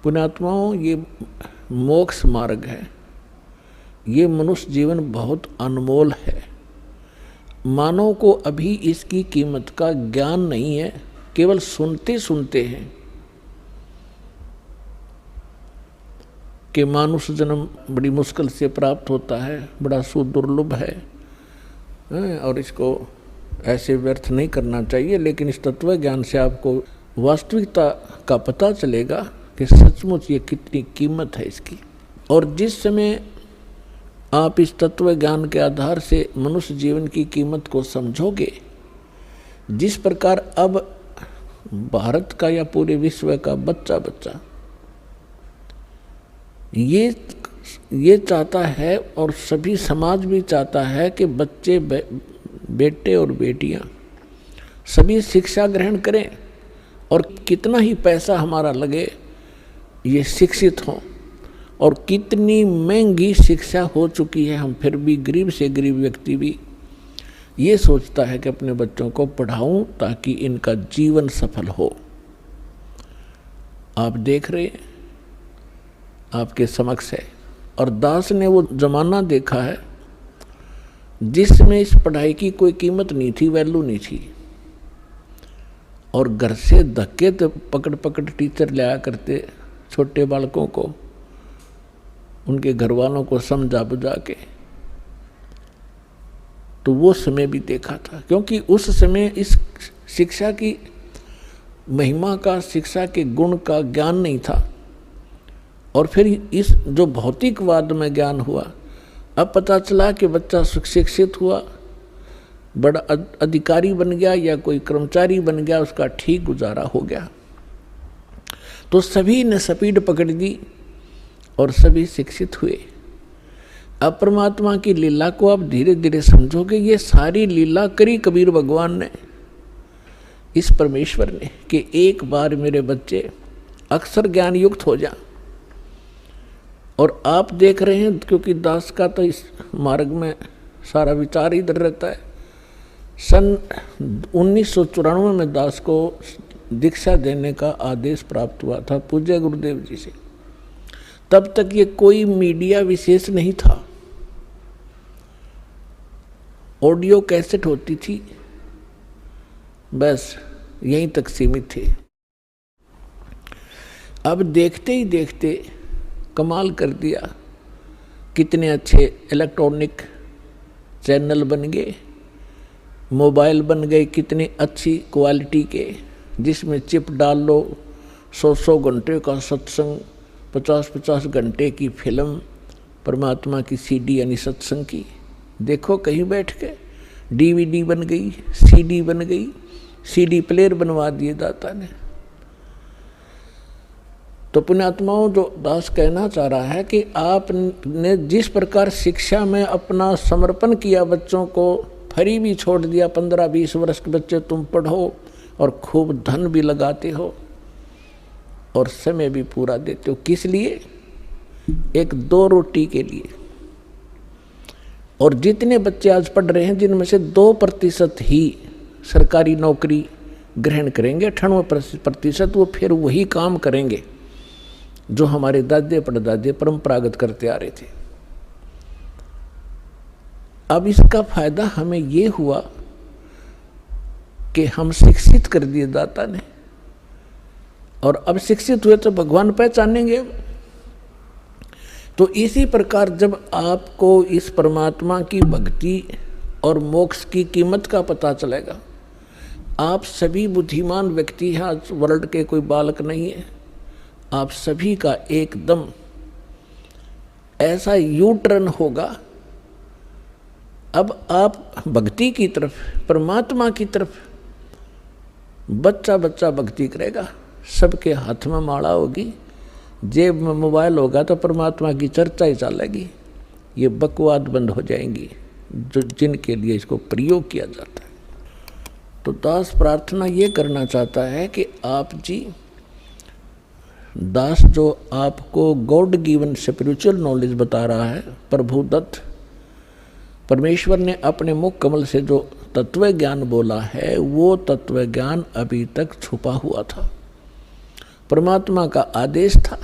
पुण्यात्माओं, ये मोक्ष मार्ग है। ये मनुष्य जीवन बहुत अनमोल है। मानव को अभी इसकी कीमत का ज्ञान नहीं है, केवल सुनते सुनते हैं कि मानुष जन्म बड़ी मुश्किल से प्राप्त होता है, बड़ा सुदुर्लभ है और इसको ऐसे व्यर्थ नहीं करना चाहिए। लेकिन इस तत्व ज्ञान से आपको वास्तविकता का पता चलेगा कि सचमुच ये कितनी कीमत है इसकी। और जिस समय आप इस तत्व ज्ञान के आधार से मनुष्य जीवन की कीमत को समझोगे, जिस प्रकार अब भारत का या पूरे विश्व का बच्चा बच्चा ये चाहता है और सभी समाज भी चाहता है कि बच्चे बेटे और बेटियां सभी शिक्षा ग्रहण करें, और कितना ही पैसा हमारा लगे ये शिक्षित हों। और कितनी महंगी शिक्षा हो चुकी है, हम फिर भी गरीब से गरीब व्यक्ति भी ये सोचता है कि अपने बच्चों को पढ़ाऊं ताकि इनका जीवन सफल हो। आप देख रहे हैं, आपके समक्ष है। और दास ने वो जमाना देखा है जिसमें इस पढ़ाई की कोई कीमत नहीं थी, वैल्यू नहीं थी, और घर से धक्के तो पकड़ पकड़ टीचर लाया करते छोटे बालकों को, उनके घर वालों को समझा बुझा के। तो वो समय भी देखा था, क्योंकि उस समय इस शिक्षा की महिमा का, शिक्षा के गुण का ज्ञान नहीं था। और फिर इस जो भौतिकवाद में ज्ञान हुआ, अब पता चला कि बच्चा शिक्षित हुआ, बड़ा अधिकारी बन गया या कोई कर्मचारी बन गया, उसका ठीक गुजारा हो गया, तो सभी ने स्पीड पकड़ दी और सभी शिक्षित हुए। अब परमात्मा की लीला को आप धीरे धीरे समझोगे। ये सारी लीला करी कबीर भगवान ने, इस परमेश्वर ने, कि एक बार मेरे बच्चे अक्षर ज्ञान युक्त हो जा। और आप देख रहे हैं, क्योंकि दास का तो इस मार्ग में सारा विचार इधर रहता है। सन 1994 में दास को दीक्षा देने का आदेश प्राप्त हुआ था पूज्य गुरुदेव जी से। तब तक ये कोई मीडिया विशेष नहीं था, ऑडियो कैसेट होती थी, बस यहीं तक सीमित थे। अब देखते ही देखते कमाल कर दिया, कितने अच्छे इलेक्ट्रॉनिक चैनल बन गए, मोबाइल बन गए कितनी अच्छी क्वालिटी के, जिसमें चिप डाल लो, 100 घंटे का सत्संग, 50 घंटे की फिल्म, परमात्मा की सीडी यानी सत्संग की, देखो कहीं बैठ के। डीवीडी बन गई, सीडी बन गई, सीडी प्लेयर बनवा दिए दाता ने। तो पुण्यात्माओं, जो दास कहना चाह रहा है कि आपने जिस प्रकार शिक्षा में अपना समर्पण किया, बच्चों को फ्री भी छोड़ दिया, 15-20 वर्ष के बच्चे तुम पढ़ो और खूब धन भी लगाते हो और समय भी पूरा देते हो, किस लिए? एक 2 रोटी के लिए। और जितने बच्चे आज पढ़ रहे हैं, जिनमें से 2% ही सरकारी नौकरी ग्रहण करेंगे, 98% वो फिर वही काम करेंगे जो हमारे दादे परदादे परंपरागत करते आ रहे थे। अब इसका फायदा हमें ये हुआ कि हम शिक्षित कर दिए दाता ने, और अब शिक्षित हुए तो भगवान पहचानेंगे। तो इसी प्रकार जब आपको इस परमात्मा की भक्ति और मोक्ष की कीमत का पता चलेगा, आप सभी बुद्धिमान व्यक्ति हैं, आज वर्ल्ड के कोई बालक नहीं है, आप सभी का एकदम ऐसा यू टर्न होगा। अब आप भक्ति की तरफ, परमात्मा की तरफ, बच्चा बच्चा भक्ति करेगा, सबके हाथ में माला होगी, जेब में मोबाइल होगा तो परमात्मा की चर्चा ही चलेगी। ये बकवाद बंद हो जाएंगी जो जिनके लिए इसको प्रयोग किया जाता है। तो दास प्रार्थना ये करना चाहता है कि आप जी, दास जो आपको गॉड गिवन स्पिरिचुअल नॉलेज बता रहा है, प्रभु दत्त परमेश्वर ने अपने मुख कमल से जो तत्व ज्ञान बोला है, वो तत्व ज्ञान अभी तक छुपा हुआ था। परमात्मा का आदेश था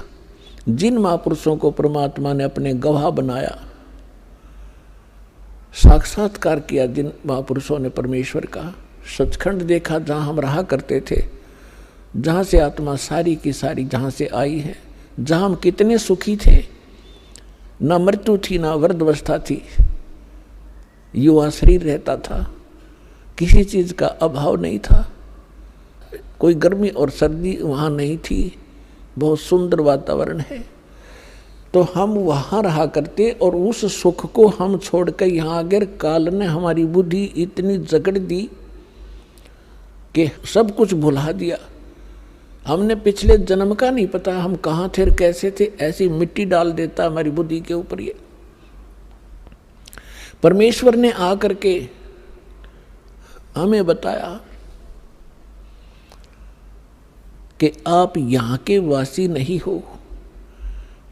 जिन महापुरुषों को परमात्मा ने अपने गवाह बनाया, साक्षात्कार किया, जिन महापुरुषों ने परमेश्वर का सचखंड देखा, जहाँ हम रहा करते थे, जहाँ से आत्मा सारी की सारी जहाँ से आई है, जहाँ हम कितने सुखी थे, ना मृत्यु थी ना वृद्धावस्था थी, युवा शरीर रहता था, किसी चीज़ का अभाव नहीं था, कोई गर्मी और सर्दी वहाँ नहीं थी, बहुत सुंदर वातावरण है। तो हम वहाँ रहा करते और उस सुख को हम छोड़कर यहाँ आकर काल ने हमारी बुद्धि इतनी जकड़ दी कि सब कुछ भुला दिया। हमने पिछले जन्म का नहीं पता, हम कहाँ थे कैसे थे, ऐसी मिट्टी डाल देता हमारी बुद्धि के ऊपर। ये परमेश्वर ने आकर के हमें बताया कि आप यहाँ के वासी नहीं हो,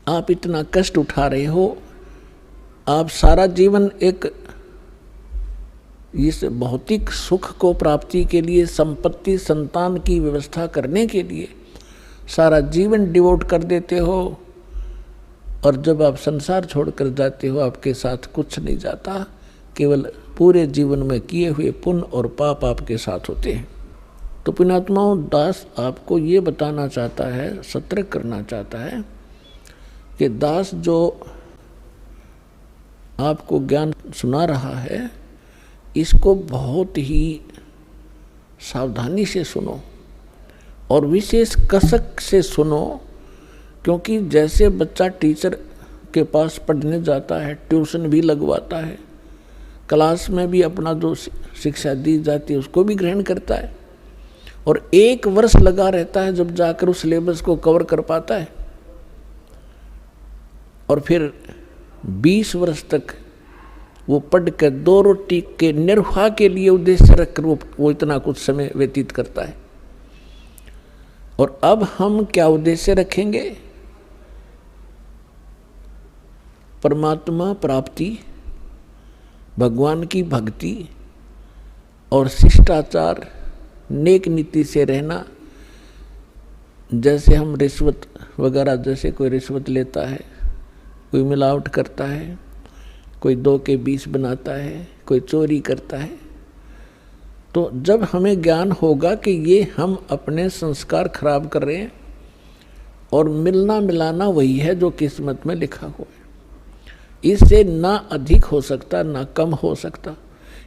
आप इतना कष्ट उठा रहे हो, आप सारा जीवन एक इस भौतिक सुख को प्राप्ति के लिए, संपत्ति संतान की व्यवस्था करने के लिए सारा जीवन डिवोट कर देते हो, और जब आप संसार छोड़कर जाते हो आपके साथ कुछ नहीं जाता, केवल पूरे जीवन में किए हुए पुण्य और पाप आपके साथ होते हैं। तो पुण्यात्माओं, दास आपको ये बताना चाहता है, सतर्क करना चाहता है कि दास जो आपको ज्ञान सुना रहा है, इसको बहुत ही सावधानी से सुनो और विशेष कसक से सुनो, क्योंकि जैसे बच्चा टीचर के पास पढ़ने जाता है, ट्यूशन भी लगवाता है, क्लास में भी अपना जो शिक्षा दी जाती है उसको भी ग्रहण करता है, और 1 वर्ष लगा रहता है जब जाकर उस सिलेबस को कवर कर पाता है, और फिर 20 वर्ष तक वो पढ़ कर 2 रोटी के निर्वाह के लिए उद्देश्य रखकर वो इतना कुछ समय व्यतीत करता है। और अब हम क्या उद्देश्य रखेंगे? परमात्मा प्राप्ति, भगवान की भक्ति और शिष्टाचार, नेक नीति से रहना। जैसे हम रिश्वत वगैरह, जैसे कोई रिश्वत लेता है, कोई मिलावट करता है, कोई 2 के 20 बनाता है, कोई चोरी करता है, तो जब हमें ज्ञान होगा कि ये हम अपने संस्कार खराब कर रहे हैं और मिलना मिलाना वही है जो किस्मत में लिखा हुआ है, इससे ना अधिक हो सकता ना कम हो सकता।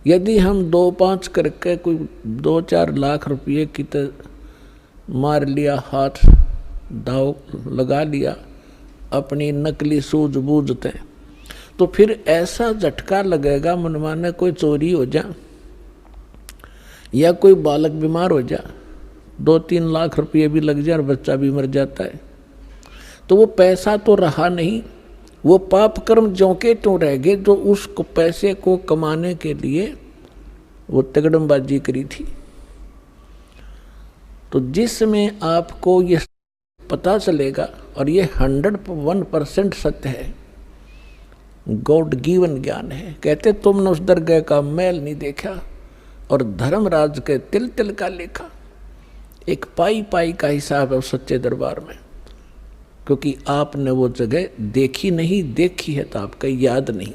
यदि हम 2-5 करके कोई 2-4 लाख रुपये की तो मार लिया, हाथ दाव लगा लिया अपनी नकली सूझबूझते, तो फिर ऐसा झटका लगेगा मनमाने कोई चोरी हो जा या कोई बालक बीमार हो जा, 2-3 लाख रुपये भी लग जाए और बच्चा भी मर जाता है, तो वो पैसा तो रहा नहीं, वो पाप कर्म ज्यों के त्यों रह गए जो उस पैसे को कमाने के लिए वो तगड़मबाजी करी थी। तो जिसमें आपको ये पता चलेगा, और ये 101% सत्य है, गॉड गिवन ज्ञान है। कहते तुमने उस दरगाह का मैल नहीं देखा और धर्मराज के तिल तिल का लेखा। एक पाई पाई का हिसाब है उस सच्चे दरबार में, क्योंकि आपने वो जगह देखी नहीं, देखी है तो आपका याद नहीं।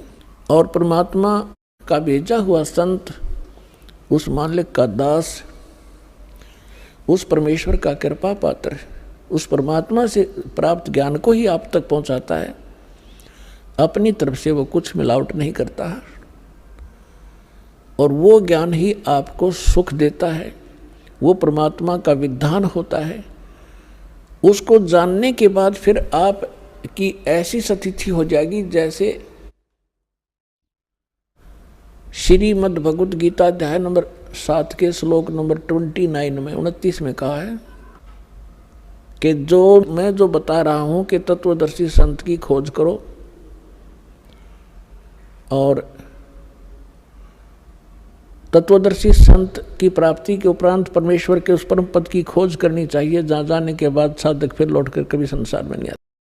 और परमात्मा का भेजा हुआ संत, उस मालिक का दास, उस परमेश्वर का कृपा पात्र, उस परमात्मा से प्राप्त ज्ञान को ही आप तक पहुंचाता है। अपनी तरफ से वो कुछ मिलावट नहीं करता है, और वो ज्ञान ही आपको सुख देता है, वो परमात्मा का विधान होता है। उसको जानने के बाद फिर आप की ऐसी स्थिति हो जाएगी जैसे श्रीमद् भगवत गीता अध्याय नंबर 7 के श्लोक नंबर 29 में 29 में कहा है कि मैं जो बता रहा हूं कि तत्वदर्शी संत की खोज करो, और तत्वदर्शी संत की प्राप्ति के उपरांत परमेश्वर के उस परम पद की खोज करनी चाहिए, जहाँ जाने के बाद साधक फिर लौटकर कभी संसार में नहीं आता।